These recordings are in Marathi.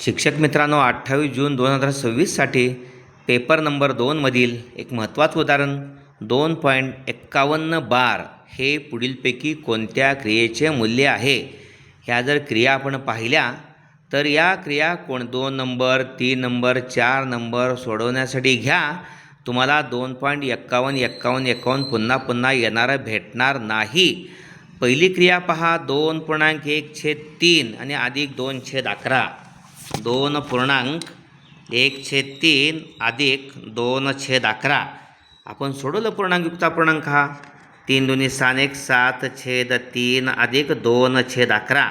शिक्षक मित्रांनो, 28 जून 2026साठी पेपर नंबर 2मधील एक महत्त्वाचं उदाहरण 2.51 बार हे पुढीलपैकी कोणत्या क्रियेचे मूल्य आहे. ह्या जर क्रिया आपण पाहिल्या तर या क्रिया 2 नंबर, 3 नंबर, 4 नंबर सोडवण्यासाठी घ्या. तुम्हाला 2.51 पुन्हा पुन्हा येणारं भेटणार नाही. पहिली क्रिया पहा, 2.1/3 आणि अधिक 2/11. 2.1/3 अधिक 2/11. आपण सोडवलं पूर्णांकयुक्त अपूर्णांक हा. 3 दूनी 6 1 7/3 अधिक 2/11.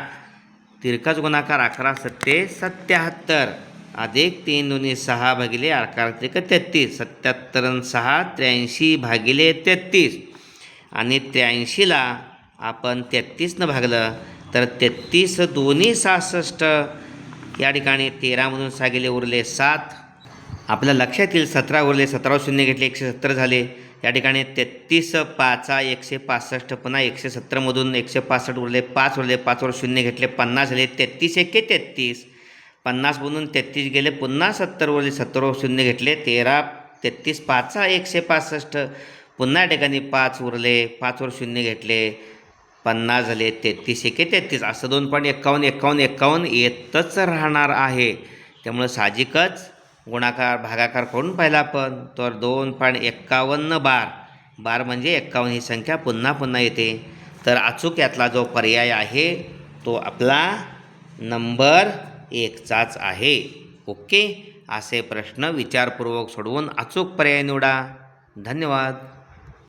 तिरकाच गुणाकार 11 सत्ते 77 अधिक 3 दूनी 6 भागिले 11 त्रिक 33. 77 आणि 6 83 भागिले 33 आणि 83ला आपण 33 भागलं तर 33 दोन्ही 66. या ठिकाणी 13मधून 6 गेले उरले 7. आपल्या लक्षात येईल 17 उरले, 17 शून्य घेतले 170 झाले. या ठिकाणी 33 5 165. पुन्हा 170मधून 165 उरले, 5 उरले, 5 वर शून्य घेतले 50 झाले. 33 1 33. 50मधून 33 गेले, पुन्हा 70 उरले, 70 वर शून्य घेतले 13. 33 5 165. पुन्हा या ठिकाणी 5 उरले, 5 वर शून्य घेतले 50 झाले. 33 1 33. असं 2.51 येतच राहणार आहे. त्यामुळं साहजिकच गुणाकार भागाकार करून पाहिला आपण तर 2.51 बार म्हणजे 51 ही संख्या पुन्हा पुन्हा येते. तर अचूक यातला जो पर्याय आहे तो आपला नंबर 1चाच आहे. ओके, असे प्रश्न विचारपूर्वक सोडवून अचूक पर्याय निवडा. धन्यवाद.